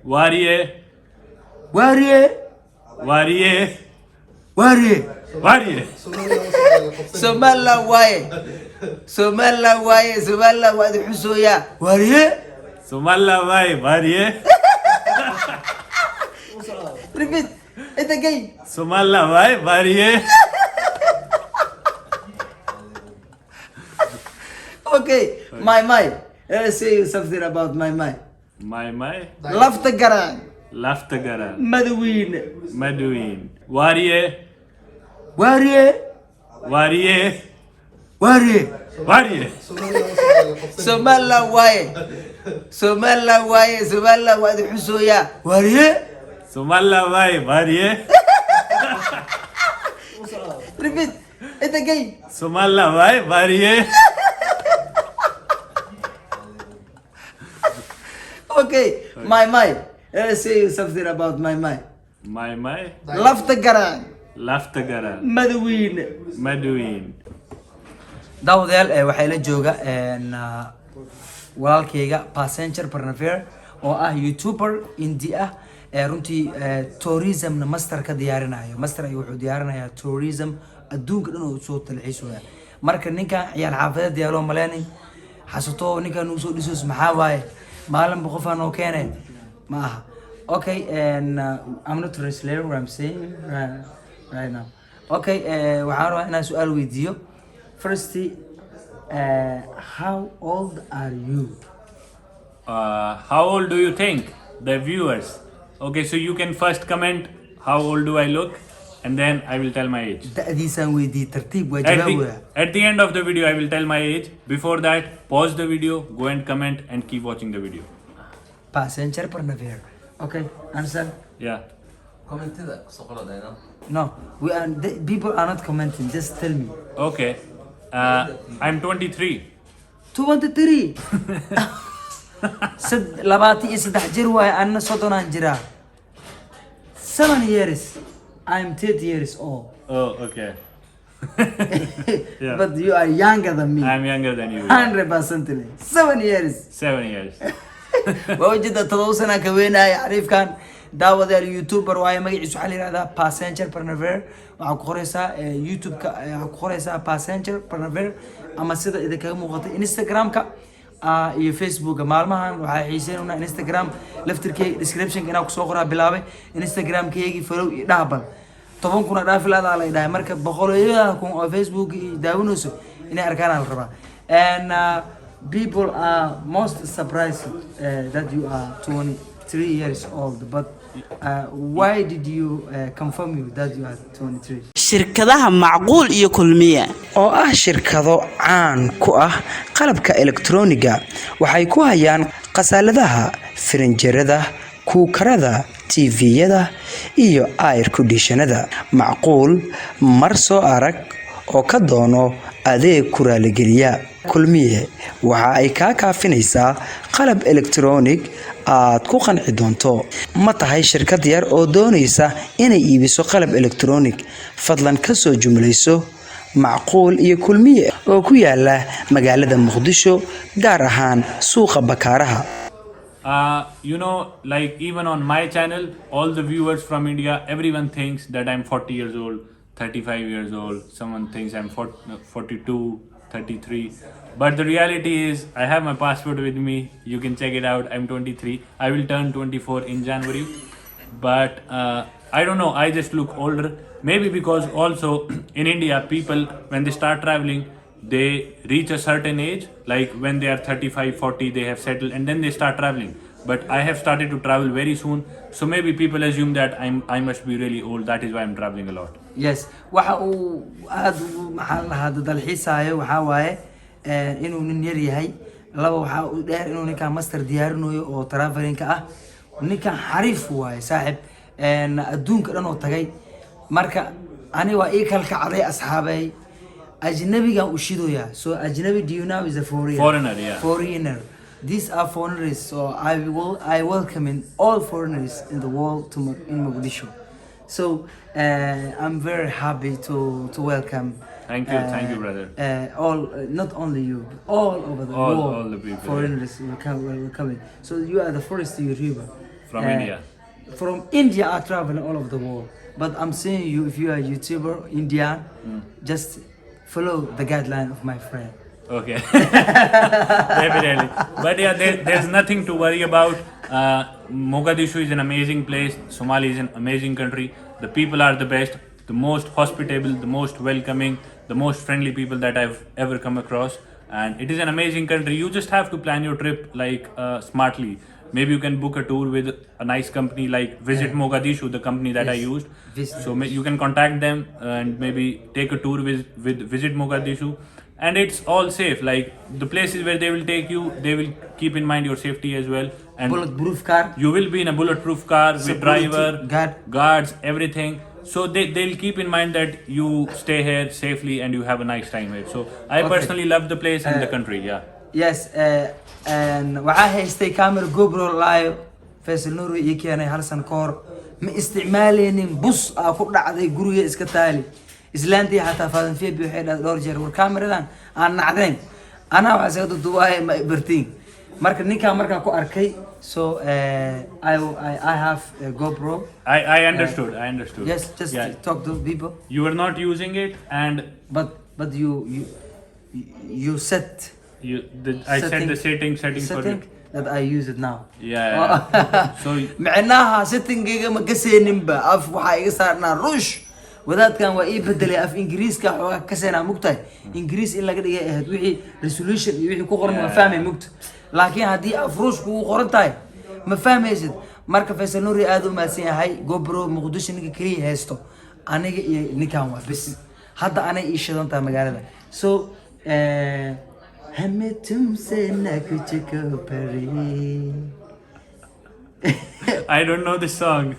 Warrior. Warrior. Warrior. Warrior. Warrior. Somaliland waaye. Somaliland waaye. Somaliland waa idin xusooyaa. Warrior. Somaliland waaye. Warrior. Repeat it again. Somaliland waaye. Warrior. Okay, my. Let's say something about my. My. Lafta garaan. Laftagara. Madawiine. Maduin. Warrior. Warrior. Warrior. Warrior. Warrior. Somaliland waaye. Somaliland waaye. Somaliland waa idin xusooyaa. Warrior. Somaliland waaye. Warrior. Repeat it again. Somaliland waaye. Warrior. Okay, my. Let's say something about my. My. Lafta garaan. Laftagara. Madawiine. Maduin. daawadayaal waxay la jooga walaalkayga passenger Barnafair oo ah youtuber indie ah runtii tourism master ka diyaarinayo master ay wuxuu diyaarinayaa tourism adduunka dhan oo soo talxiisaya marka ninka ciyaal xaafadeed diyaalo maleenin xasuuto ninkan uu soo dhiso maxaa waaye maalin boqofan oo keenay ma aha okay and I'm not translating what I'm saying right now okay waxaan rabaa inaan su'aal weydiiyo first how old are you? How old do you think? The viewers. Okay, so you can first comment how old do I look, and then I will tell my age. da'diisaan weydii tartiib waa At jawaabaya at the end of the video, I will tell my age. Before that, pause the video, go and comment, and keep watching the video. passenger Barnafair okay answer Yeah. no we are people are not commenting just tell me Okay. I'm 23. 23 labaatan iyo saddex jir waaye anna soddonaan jiraa 7 years I'm 30 years old Oh, okay. Yeah. but you are younger than me I'm younger than you. 100% 7 years 7 years. waa ujeeda 7 sana ka weynaya xariifkan daawadayaal youtuber waaye magaciisu waxaa la yidhahdaa passenger Barnafair waxaa ku qoraysaa youtube-ka waxaa ku qoraysaa passenger Barnafair ama sida idinkaga muuqata instagram-ka iyo facebook-ka maalmahan waxaa xiiseynayna instagram laftirkeyga description-ka inaa kusoo qoraa bilaabay instagram-keygii follow iyo dhaabal 10 kuna dhaafilaada la dhahay marka boqolayada kun oo facebook iyo daawanayso inay arkaan la rabaa and people are most surprised that you are 23 years old but why did you confirm you that you are 23 shirkadaha macquul iyo kulmiye oo ah shirkado caan ku ah qalabka elektrooniga waxay ku hayaan qasaaladaha firinjerada kuukarada TV-yada iyo air conditionada macquul mar soo arag oo ka doono adeeg ku raaligeliya kulmiye waxa ay ka kaafinaysaa qalab elektroonig aad ku qanci doonto ma tahay shirkad yar oo doonaysa inay iibiso qalab elektroonig fadlan ka soo jumlayso macquul iyo kulmiye oo ku yaala magaalada Muqdisho gaar ahaan suuqa Bakaaraha You know, like even on my channel, all the viewers from India, everyone thinks that I'm 40 years old, 35 years old. Someone thinks I'm 42, 33. But the reality is, I have my passport with me. You can check it out. I'm 23. I will turn 24 in January. But I don't know. I just look older. Maybe because also in India, people, when they start traveling, they reach a certain age, like when they are 35, 40, they have settled and then they start traveling. But I have started to travel very soon, so maybe people assume that I must be really old. That is why I'm traveling a lot. yes waxa uu aad maxaa la hada dalxiisaayo waxa waaye inuu nin yar yahay laba waxa uu dheer inuu ninka master diyaarinayo oo traveling-ka ah ninka xariif waaye saaxib adduunka dhan oo tagay marka ani waa ii kala kacday asxaabay ajnabiga u shidoya so ajnabi do you know is a Foreigner, yeah. foreigner these are foreigners so I welcome in all foreigners in the world in Mogadishu so I'm very happy to welcome Thank you, brother. all not only you but all over the world all the people, foreigners will come so you are the first YouTuber From India. From India, I travel all over the world. But I'm saying you, if you are a YouTuber, Indian, just follow the guideline of my friend. Okay. Definitely. But yeah, there's nothing to worry about. Mogadishu is an amazing place. Somalia is an amazing country. The people are the best, the most hospitable, the most welcoming, the most friendly people that I've ever come across. And it is an amazing country. You just have to plan your trip like smartly. Maybe you can book a tour with a nice company like Visit Mogadishu, the company that I used. So you can contact them and maybe take a tour with Visit Mogadishu. And it's all safe. Like the places where they will take you, they will keep in mind your safety as well. And Bulletproof car. you will be in a bulletproof car with Security driver, guards, everything. So they'll keep in mind that you stay here safely and you have a nice time here. So I personally love the place and the country. Yeah. Yes, and waxaa haystay camera GoPro live Faisal Nuri ii keenay hal san ka hor ma isticmaaleynin bus aa ku dhacday guriga iska taali islaantii xataa faadan feebi waxay dhahay dhowr jeer war cameradan aan nacdayn anaa waxaa soo duubay ma bartiin marka ninka markaa ku arkay so I have a GoPro. I understood. I understood. Yes, just talk to people. You were not using it and But you set I set the setting for setting it. that I use it now. Yeah. So معناها setting ما كسينين با أف وحاي صارنا رش وذات كان وإيه بدل أف إنجليز كا كسينا مقطع إنجليز إلا كده هتوحي resolution يوحي كقرن ما فاهم مقطع لكن هدي أفروش كقرن تاي ما فاهم يزيد ماركة فيصل نوري آدو ما سيا هاي GoPro مقدوش إنك كريه هستو أنا نكام بس هذا أنا إيش هذا تام مقالة so हमें तुमसे न कुछ परी. I don't know this song.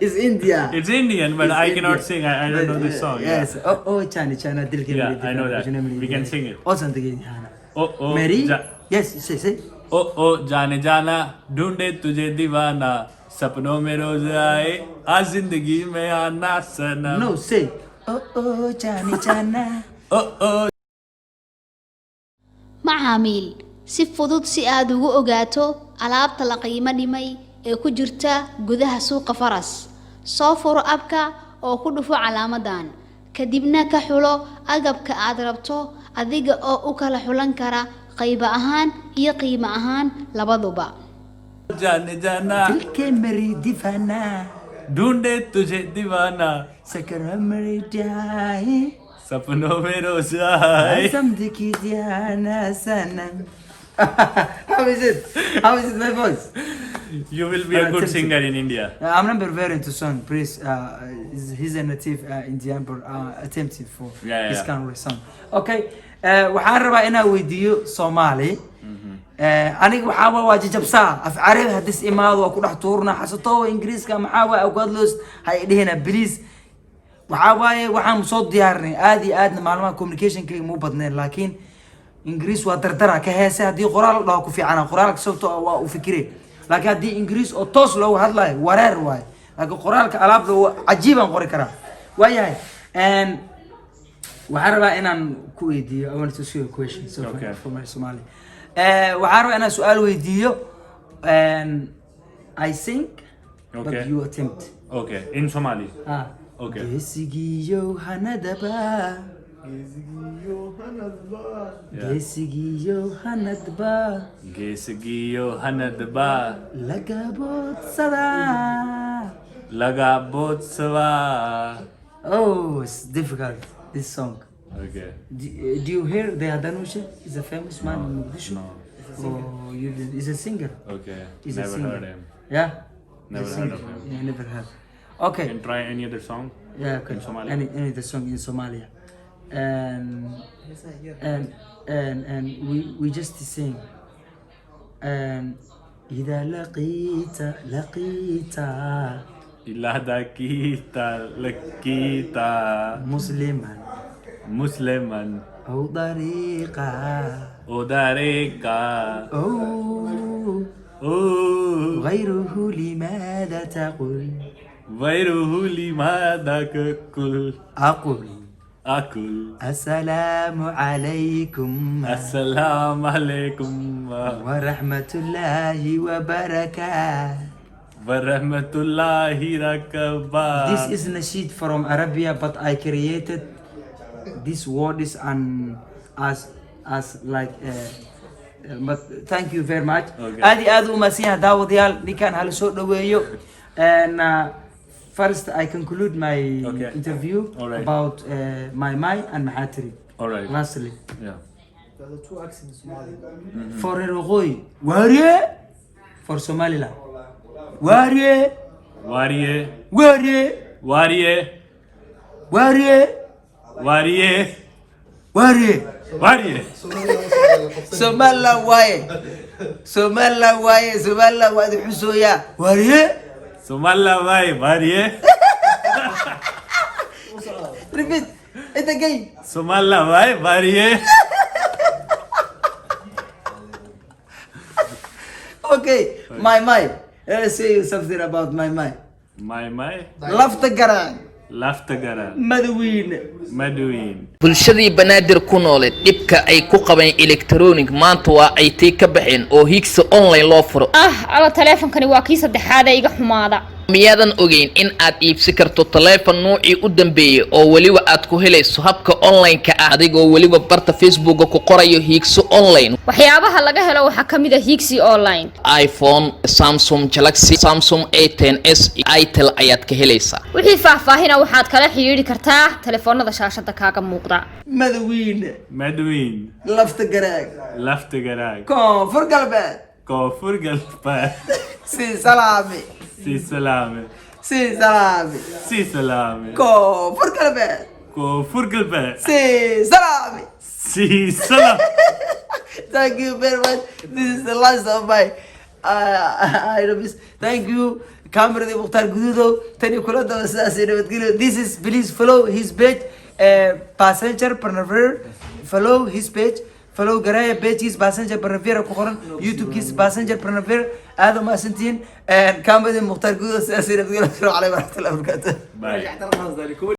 It's India. It's Indian, but It's I cannot India. sing. I don't know this song. Yes. Yeah. Oh, Chana, dil ke Yeah, I know that. We can sing it. Also, the Oh, Mary. Yes, say. Oh, जाने जाना ढूंढे तुझे दीवाना सपनों में रोज आए आज जिंदगी में आना सनम. No, say. Oh, Chana. Oh. macaamiil si fudud si aad ugu ogaato alaabta la qiimo dhimay ee ku jirta gudaha suuqa faras soo furo abka oo ku dhufo calaamadan kadibna ka xulo agabka aad rabto adiga oo u kala xulan kara qayb ahaan iyo qiimo ahaan labaduba जाने जाना दिल के मेरी दीवाना ढूंढे तुझे दीवाना सकर मेरी जाए सपनों में रोज आए. समझी जाना सनम. How is it? How is it my voice? You will be a good singer in India. I'm not very into song. Please, he's a native Indian, but attempted for this kind of song. Okay. waxaan rabaa inaan weydiiyo Soomaali. aniga waxaa waa jajabsaa af carabi hadis imaado waa ku dhex tuurna xasato ingiriiska maxaa waa awgadlos hay dhihina please waxaa waaye waxaan soo diyaarinay aad iyo aadna maalmaha communication-kayga mu badneen laakiin ingiriis waa dardara ka heese haddii qoraal dhaho ku fiicana qoraalka sababtoo ah waa u fikirey laakiin haddii ingiriis oo toos loogu hadlayo wareer waaye laakiin qoraalka alaabda cajiibaan qori karaa waayahay waxaan rabaa inaan ku weydiiyo I want to ask you a question for my Somali waxaan rabaa inaan su-aal weydiiyo I think but you attempt Okay, in Somali. Okay. Gesigiyo hanadaba. Gesigiyo hanadba. Gesigiyo hanadba. Lagabot sada. Lagabot sawa. Oh, it's difficult. This song. Okay. Do you hear the Adanusha? He's a famous man in Mogadishu. No. Oh, he's a singer. Okay. He's Never a singer. heard him. Yeah. Never heard of him. Yeah, never heard. Okay. Can try any other song? Yeah, okay. In Somalia. Any the song in Somalia, and we just sing. إذا لقيت إلا دكيتا لكيتا مسلما أو طريقة أو غيره لماذا تقول لماذا كل أقول السلام عليكم ورحمة الله وبركاته Warahmatullahi rakaba. This is nasheed from Arabia, but I created these words and as like but thank you very much. Okay. aad u maasiyaha daawadayaal ninkan hal soo dhaweeyo and first I conclude my Okay. interview All right. about my and Mahatri. All right. Lastly, Yeah. for Erogoi, warrior for Somaliland. Warrior, Warrior. warrior, Warrior. warrior, Warrior. warrior. Warrior. Somaliland waaye. Somaliland waaye. Somaliland waa idin xusooyaa. Warrior. Somala vai. Warrior. Repeat. It again. Somala vai. Warrior. Okay. My. Let's say something about my. My. Lafta garaan. Laftagara. Madawiine. Maduin. bulshadii banaadir ku nooleed dhibka ay ku qabeen electronic maanta waa ay tii ka baxeen oo higsa online loo furo ala taleefankani waa kii saddexaad ee iga xumaada miyaadan ogeyn in aad iibsi karto taleefan noocii u dambeeyay oo weliba aad ku helayso habka online-ka ah adigoo weliba barta facebook ku qorayo higso online waxyaabaha laga helo waxaa ka mid ah higsi online iphone samsung galaxy samsung A10s itel ayaad ka helaysaa wixii faahfaahina waxaad kala xiriiri kartaa taleefoonada shaashada kaaga muuqda Madawiine. Maduin. Lafta garaan. Laftagara. Koonfur galbeed. Kofur galpa. Si salaami. Si salame. Si salaami. Si salame. Koonfur galbeed. Kofur galpa. Si salaami. Si salam. Thank you very much. This is the last of my items. Thank you. Camera de Mukhtar Gududo. Tani kula dawa sidaas ay nabadgelyo. This is please follow his page. Passenger Pernavir. Follow his page. Follow Garaya page his Passenger Pernavir ku qoran. YouTube his Passenger Pernavir. Aad ma santiin. Camera de Mukhtar Gududo sidaas ay nabadgelyo. Assalamu alaykum wa rahmatullahi wa barakatuh. Bye.